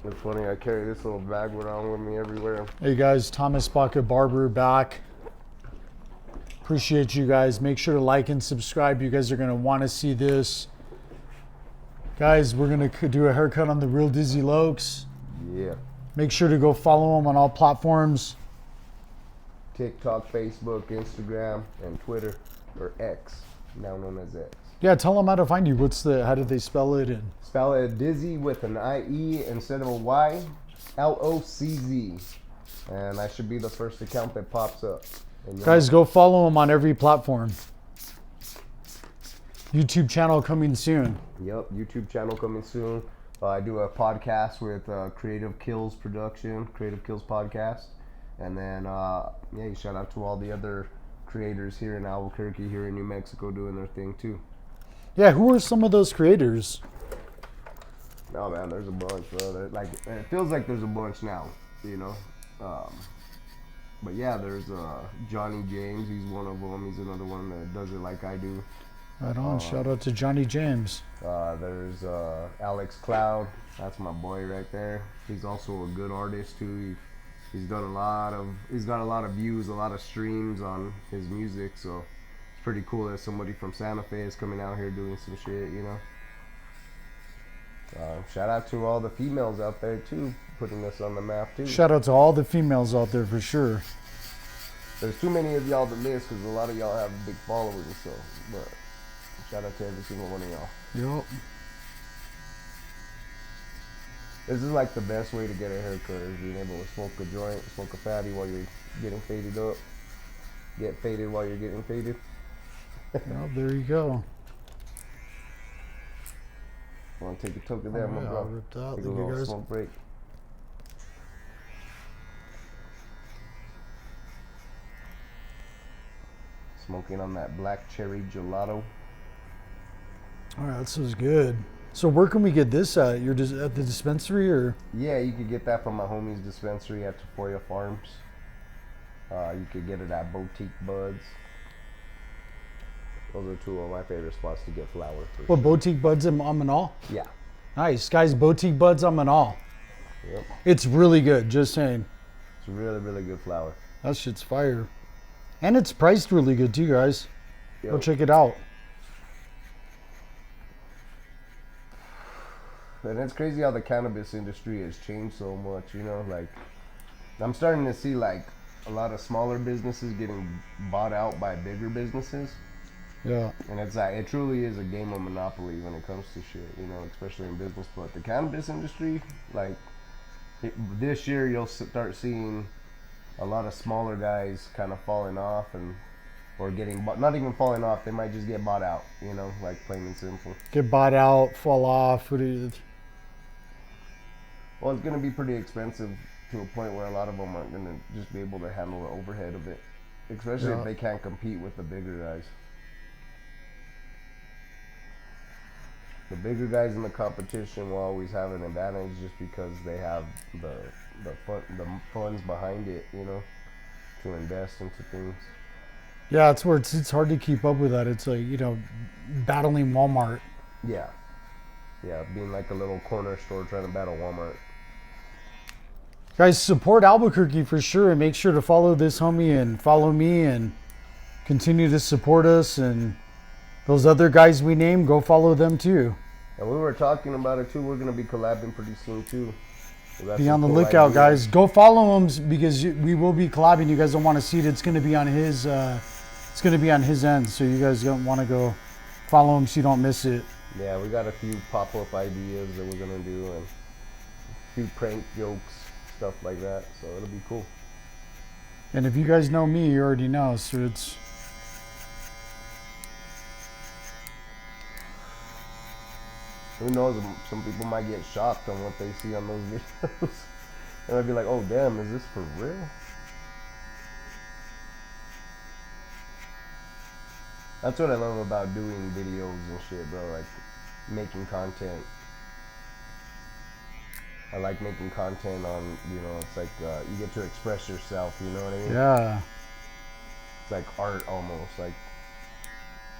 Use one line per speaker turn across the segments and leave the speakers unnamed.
It's funny, I carry this little bag around with me everywhere.
Hey guys, Thomas Baca Barber back. Appreciate you guys. Make sure to like and subscribe. You guys are going to want to see this. Guys, we're going to do a haircut on the Real Dizzie Locz.
Yeah.
Make sure to go follow him on all platforms.
TikTok, Facebook, Instagram, and Twitter, or X, now known as X.
Yeah, tell them how to find you. How did they spell it? And
Spell it Dizzy with an I-E instead of a Y, L-O-C-Z. And I should be the first account that pops up.
Guys, go follow him on every platform. YouTube channel coming soon.
Yep, YouTube channel coming soon. I do a podcast with Creative Kills Production, Creative Kills Podcast. And then, yeah, shout out to all the other creators here in Albuquerque, here in New Mexico, doing their thing too.
Yeah, who are some of those creators?
Oh man, there's a bunch, bro. Like, it feels like there's a bunch now, you know. But yeah, there's Johnny James. He's one of them. He's another one that does it like I do.
Right on. Shout out to Johnny James.
There's Alex Cloud. That's my boy right there. He's also a good artist too. He's got a lot of views, a lot of streams on his music. So it's pretty cool that somebody from Santa Fe is coming out here doing some shit, you know. Shout out to all the females out there too, putting us on the map too.
Shout out to all the females out there for sure.
There's too many of y'all to list because a lot of y'all have big followers, so, but shout out to every single one of y'all.
Yep.
This is like the best way to get a haircut, is being able to smoke a joint, smoke a fatty while you're getting faded up. Get faded while you're getting faded.
Well, there you go.
Want to take a toke of that, my bro?
Ripped out.
Take a little smoke break. Smoking on that black cherry gelato.
All right, this is good. So where can we get this at? You're just at the dispensary, or?
Yeah, you could get that from my homie's dispensary at Tafoya Farms. You could get it at Boutique Buds. Those are two of my favorite spots to get flour.
What, sure. Boutique Buds in Amanal?
Yeah.
Nice. Guys, Boutique Buds Amanal.
Yep.
It's really good, just saying.
It's really, really good flour.
That shit's fire. And it's priced really good too, guys.
Yep.
Go check it out.
And it's crazy how the cannabis industry has changed so much, you know, like I'm starting to see like a lot of smaller businesses getting bought out by bigger businesses.
Yeah.
And it's like, it truly is a game of monopoly when it comes to shit, you know, especially in business. But the cannabis industry, like this year you'll start seeing a lot of smaller guys kind of falling off or getting, not even falling off, they might just get bought out, you know, like plain and simple.
Get bought out, fall off.
Well, it's going to be pretty expensive to a point where a lot of them aren't going to just be able to handle the overhead of it, especially if they can't compete with the bigger guys. The bigger guys in the competition will always have an advantage just because they have the funds behind it, you know, to invest into things.
Yeah, it's where it's hard to keep up with that. It's like, you know, battling Walmart.
Yeah. Yeah, being like a little corner store trying to battle Walmart.
Guys, support Albuquerque for sure, and make sure to follow this homie and follow me and continue to support us. And those other guys we named, go follow them too.
And we were talking about it too. We're going to be collabing pretty soon too.
Be on the lookout, guys. Go follow him because we will be collabing. You guys don't want to see it. It's going to be on his. It's going to be on his end, so you guys don't want to go follow him so you don't miss it.
Yeah, we got a few pop-up ideas that we're going to do and a few prank jokes, stuff like that. So it'll be cool.
And if you guys know me, you already know. So it's.
Who knows? Some people might get shocked on what they see on those videos. They might be like, oh, damn, is this for real? That's what I love about doing videos and shit, bro. Like, making content. I like making content on, you know, it's like you get to express yourself, you know what I mean?
Yeah.
It's like art almost. Like,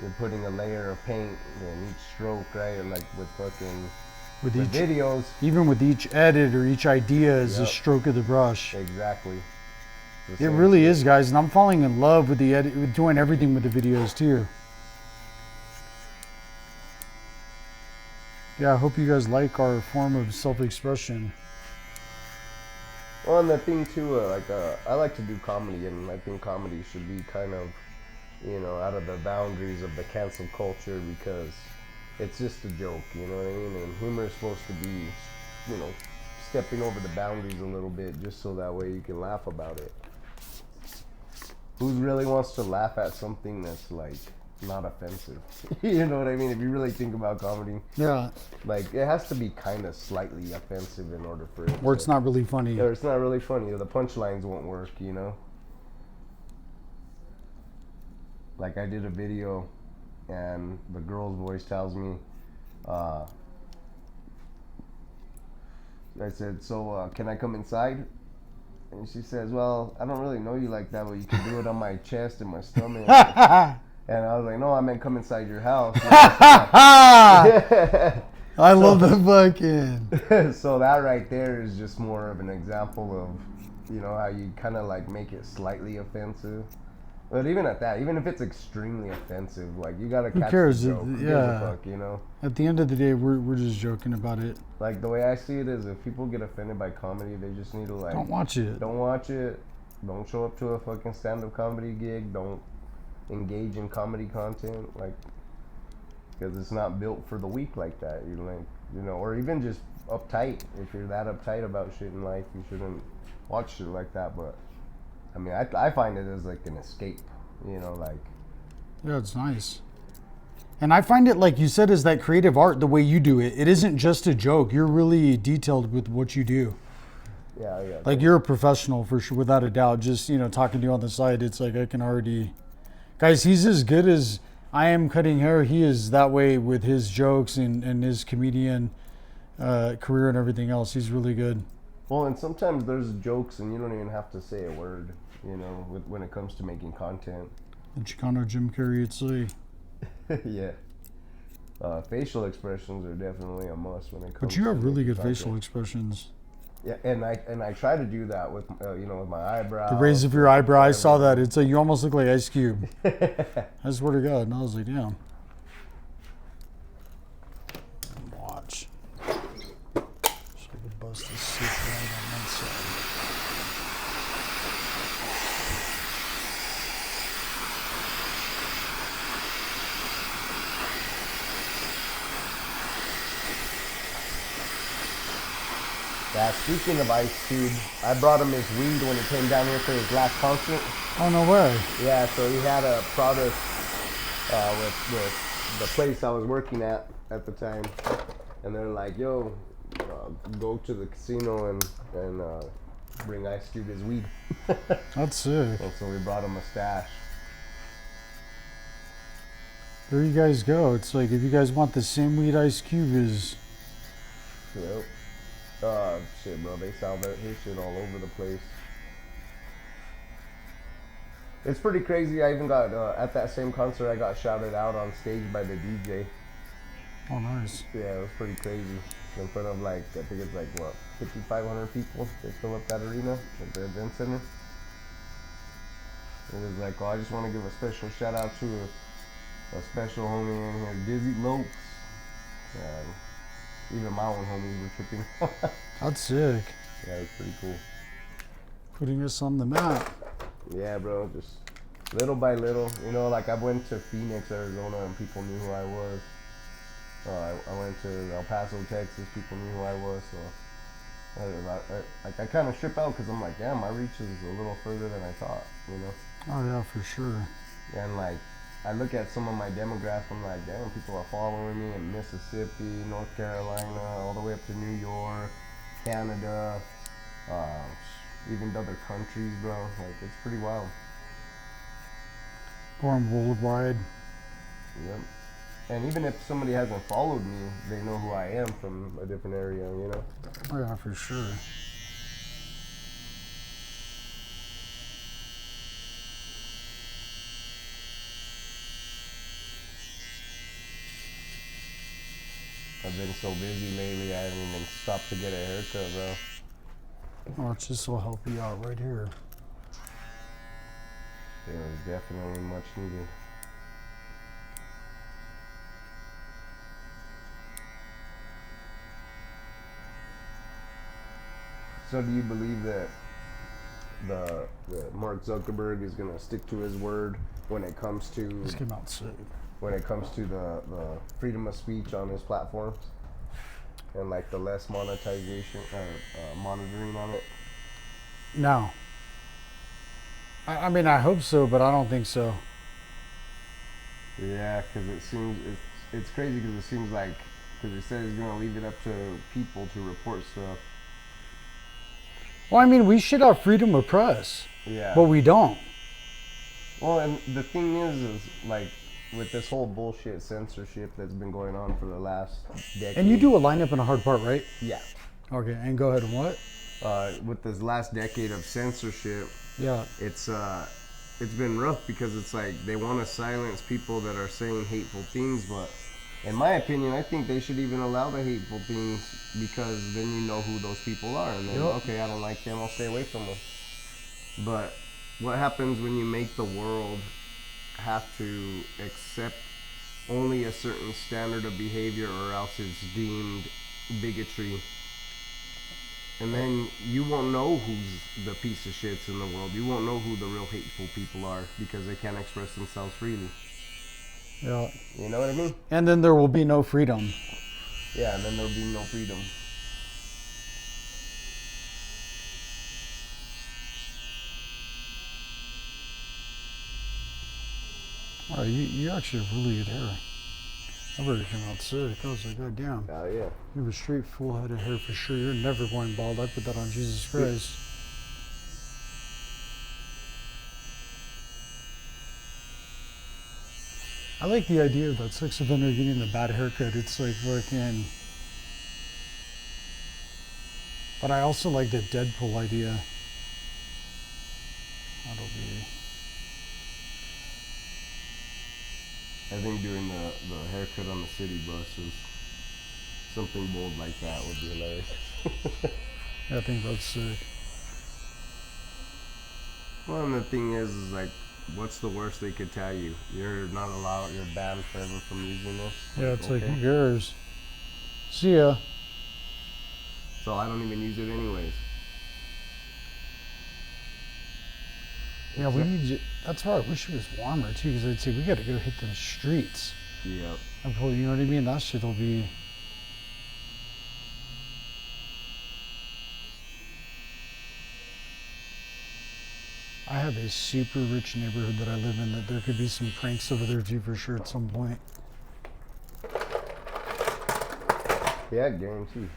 you're putting a layer of paint in each stroke, right? Or like with fucking
With
the
each
videos,
even with each edit or each idea is a
Yep.
stroke of the brush.
exactly. The
It
same
really
shit.
is, guys, and I'm falling in love with the edit, with doing everything with the videos too. Yeah, I hope you guys like our form of self-expression.
Well, and the thing too, I like to do comedy, and I think comedy should be kind of, out of the boundaries of the cancel culture, because it's just a joke, you know what I mean? And humor is supposed to be, stepping over the boundaries a little bit, just so that way you can laugh about it. Who really wants to laugh at something that's like not offensive? You know what I mean? If you really think about comedy,
Yeah,
like it has to be kind of slightly offensive in order for it.
or it's not really funny.
Or it's not really funny. The punchlines won't work, Like I did a video, and the girl's voice tells me, I said, so can I come inside? And she says, well, I don't really know you like that, but you can do it on my chest and my stomach. And I was like, no, I meant come inside your house.
I love the fucking.
So that right there is just more of an example of, how you kind of like make it slightly offensive. But even at that, even if it's extremely offensive, like you gotta catch
cares?
the joke. Who gives
Yeah.
a fuck,
At the end of the day, we're just joking about it.
Like the way I see it is, if people get offended by comedy, they just need to like
Don't watch it.
Don't watch it. Don't show up to a fucking stand-up comedy gig. Don't engage in comedy content, like, because it's not built for the weak like that. Or even just uptight. If you're that uptight about shit in life, you shouldn't watch shit like that. But I mean, I find it as like an escape. Like.
Yeah, it's nice. And I find it, like you said, is that creative art, the way you do it. It isn't just a joke. You're really detailed with what you do.
Yeah.
Like you're a professional for sure, without a doubt. Just, talking to you on the side, it's like I can already... Guys, he's as good as I am cutting hair. He is that way with his jokes and his comedian career and everything else. He's really good.
Well, and sometimes there's jokes and you don't even have to say a word, when it comes to making content.
The Chicano Jim Carrey, it's like...
Yeah. Facial expressions are definitely a must when it comes.
But you have
to
really
making
good
content.
facial expressions.
Yeah, and I try to do that with with my eyebrows.
The raise of your eyebrow, I saw that. It's like you almost look like Ice Cube. I swear to God, and I was like, damn. Watch. So I could bust this sick right on that side.
Yeah, speaking of Ice Cube, I brought him his weed when he came down here for his last concert.
Oh, no way.
Yeah, so he had a product with the place I was working at the time, and they're like, "Yo, go to the casino and bring Ice Cube his weed."
That's sick.
And so we brought him a stash.
There you guys go. It's like if you guys want the same weed Ice Cube is.
Yep. Shit, bro, they sell his shit all over the place. It's pretty crazy. I even got, at that same concert, I got shouted out on stage by the DJ.
Oh, nice.
Yeah, it was pretty crazy. In front of I think it's 5,500 people. They fill up that arena at the event center. It was like, I just want to give a special shout out to a special homie in here, Dizzie Locz. Even my own homies were tripping.
That's sick.
Yeah, it was pretty cool.
Putting us on the map.
Yeah, bro, just little by little. I went to Phoenix, Arizona, and people knew who I was. I went to El Paso, Texas. People knew who I was. So I kind of strip out because I'm like, damn, my reach is a little further than I thought.
Oh, yeah, for sure.
And I look at some of my demographics, I'm like, damn, people are following me in Mississippi, North Carolina, all the way up to New York, Canada, even other countries, bro. It's pretty wild.
Going worldwide.
Yep. And even if somebody hasn't followed me, they know who I am from a different area,
Oh, yeah, for sure.
I've been so busy lately, I haven't even stopped to get a haircut, bro.
Watch, this will help you out right here.
It was definitely much needed. So do you believe that the Mark Zuckerberg is gonna stick to his word when it comes to
This came out sick.
when it comes to the freedom of speech on his platforms and like the less monetization monitoring on it?
No. I mean, I hope so, but I don't think so.
Yeah, because it seems it's crazy because it seems like because he said he's gonna leave it up to people to report stuff.
Well, I mean, we should have freedom of press,
Yeah.
but we don't.
Well, and the thing is like with this whole bullshit censorship that's been going on for the last decade.
And you do a lineup and a hard part, right?
Yeah.
Okay, and go ahead and what?
With this last decade of censorship,
Yeah.
it's been rough because it's like they want to silence people that are saying hateful things, but in my opinion, I think they should even allow the hateful things because then you know who those people are, and then okay, I don't like them, I'll stay away from them. But what happens when you make the world have to accept only a certain standard of behavior or else it's deemed bigotry? And then you won't know who's the piece of shits in the world. You won't know who the real hateful people are because they can't express themselves freely.
Yeah.
You know what I mean?
And then there will be no freedom.
Yeah, and then there'll be no freedom.
Wow, you actually have really good hair. That really came out sick. I was like, God damn.
Oh, yeah.
You have a straight full head of hair for sure. You're never going bald. I put that on Jesus Christ. I like the idea of that sex offender getting the bad haircut. It's like fucking. But I also like the Deadpool idea. That'll be.
I think doing the haircut on the city bus was something bold like that would be hilarious.
Yeah, I think that's sick.
Well, and the thing is like, what's the worst they could tell you? You're not allowed, you're banned forever from using this.
Yeah, it's like, who cares? See ya.
So I don't even use it anyways.
Yeah, we need to, that's why I wish it was warmer too, because I'd say we gotta go hit them streets.
Yep.
And pull, you know what I mean? That shit'll be. I have a super rich neighborhood that I live in that there could be some pranks over there too for sure at some point.
Yeah, I guarantee.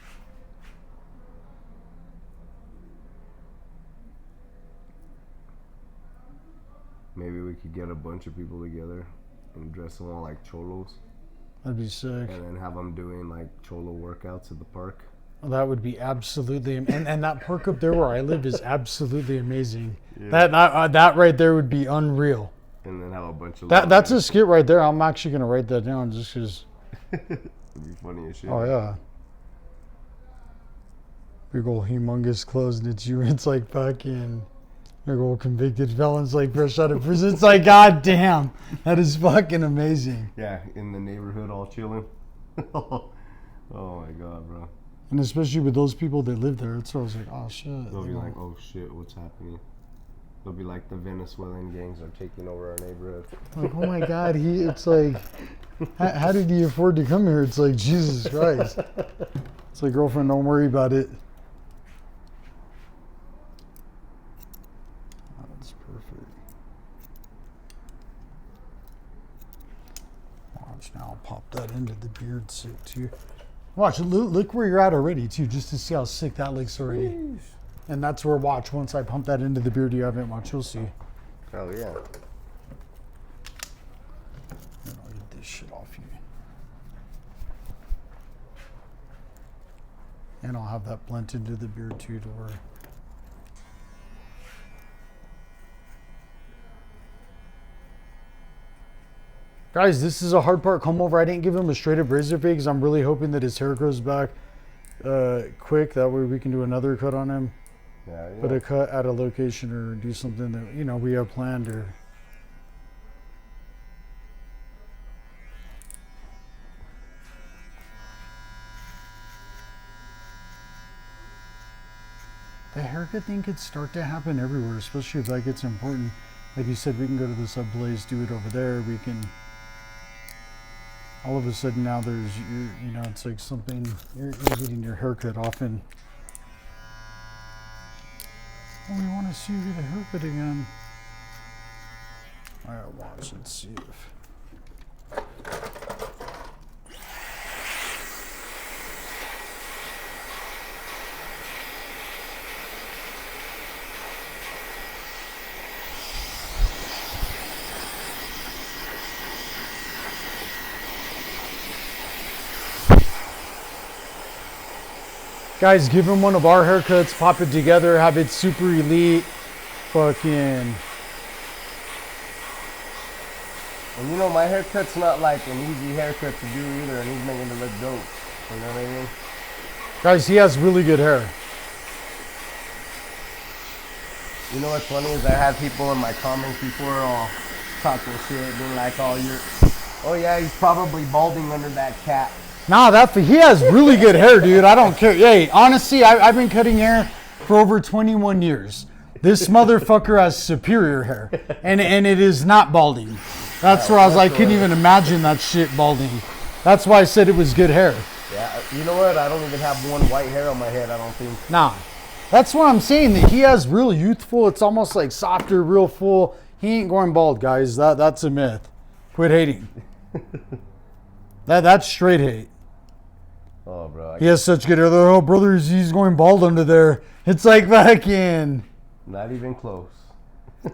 Maybe we could get a bunch of people together and dress them all like cholos.
That'd be sick.
And then have them doing like cholo workouts at the park.
Well, that would be absolutely, and that park up there where I live is absolutely amazing. Yeah. That right there would be unreal.
And then have a bunch of
that's a skit right there. I'm actually gonna write that down just because.
It'd be funny as shit.
Oh yeah. Big old humongous clothes and it's like fucking big old convicted felons like fresh out of prison. It's like, god damn, that is fucking amazing.
Yeah, in the neighborhood all chilling. Oh my god, bro.
And especially with those people that live there, it's always like, oh shit.
They'll be like, oh shit, what's happening? They'll be like, the Venezuelan gangs are taking over our neighborhood.
Like, oh my god, it's like, how did he afford to come here? It's like, Jesus Christ. It's like, girlfriend, don't worry about it. That's perfect. Watch, now I'll pop that into the beard suit too. Watch, look where you're at already too, just to see how sick that looks already. Jeez. And that's where, watch, once I pump that into the beard you haven't, watch, you'll see.
Oh yeah.
Then I'll get this shit off you. And I'll have that blend into the beard too to where. Guys, this is a hard part. Come over. I didn't give him a straight up razor fade because I'm really hoping that his hair grows back quick. That way we can do another cut on him.
Yeah,
Put a cut at a location or do something that, you know, we have planned or... The haircut thing could start to happen everywhere, especially if that gets important. Like you said, we can go to the sub place, do it over there. We can... All of a sudden now there's, you know, it's like something, you're getting your haircut often. Oh, we want to see you get a haircut again. All right, watch and see if... Guys, give him one of our haircuts, pop it together, have it super elite. Fucking.
And you know, my haircut's not like an easy haircut to do either, and he's making it look dope. You know what I mean?
Guys, he has really good hair.
You know what's funny is I had people in my comments before all talking shit, being like, oh yeah, he's probably balding under that cap.
Nah, he has really good hair, dude. I don't care. Hey, honestly, I've been cutting hair for over 21 years. This motherfucker has superior hair, and it is not balding. That's where I was like, couldn't even imagine that shit balding. That's why I said it was good hair.
Yeah, you know what? I don't even have one white hair on my head, I don't think.
Nah, that's what I'm saying. That he has real youthful. It's almost like softer, real full. He ain't going bald, guys. That's a myth. Quit hating. That's straight hate.
Oh, bro.
He has such good hair. Oh, brother, he's going bald under there. It's like fucking...
Not even close.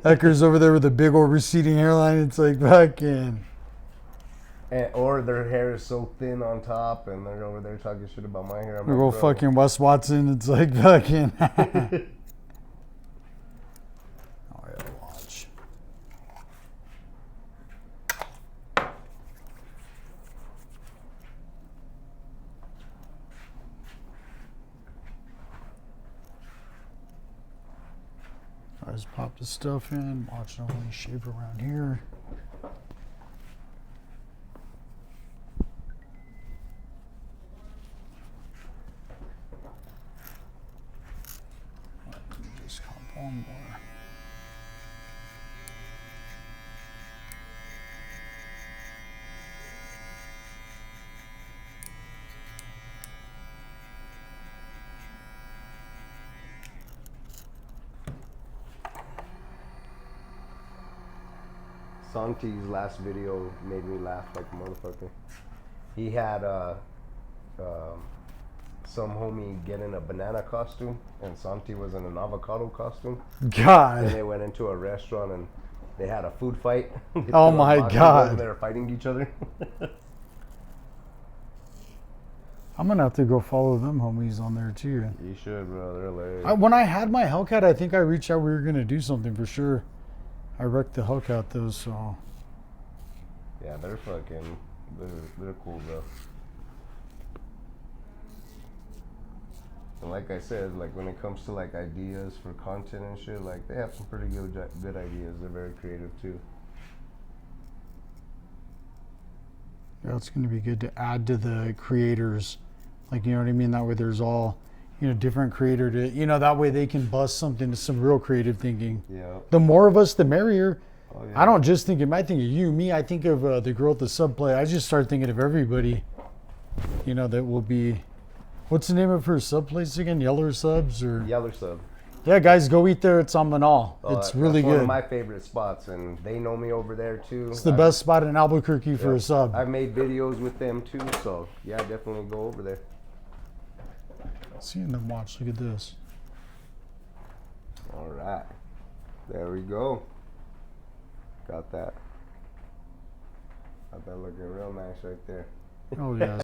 Ecker's over there with a big old receding hairline. It's like fucking...
Or their hair is so thin on top, and they're over there talking shit about my hair.
We go fucking Wes Watson. It's like fucking... Oh, yeah, watch. I just pop the stuff in, watch it only shave around here. Let me just hop one more.
Santi's last video made me laugh like a motherfucker. He had some homie get in a banana costume, and Santi was in an avocado costume.
God.
And they went into a restaurant and they had a food fight.
Oh my God.
They were fighting each other.
I'm gonna have to go follow them homies on there too.
You should, bro. They're hilarious.
When I had my Hellcat, I think I reached out. We were gonna do something for sure. I wrecked the Hellcat though, so.
Yeah, they're fucking, they're cool, bro. And like I said, like when it comes to like ideas for content and shit, like they have some pretty good ideas. They're very creative too.
Yeah, it's gonna be good to add to the creators, like, you know what I mean. That way, there's all, you know, different creator to, you know, that way they can bust something to some real creative thinking.
Yeah.
The more of us, the merrier.
Oh, yeah.
I don't just think I think of you, me. I think of the girl at the sub play. I just start thinking of everybody. You know, that will be. What's the name of her sub place again? Yeller Subs or?
Yeller Sub.
Yeah, guys, go eat there. It's on Manal. It's really
that's
good.
One of my favorite spots, and they know me over there too.
It's the best spot in Albuquerque for a sub.
I've made videos with them too, so yeah, definitely go over there.
Seeing them watch. Look at this.
All right, there we go. Got that. Got that looking real nice right there.
Oh yeah.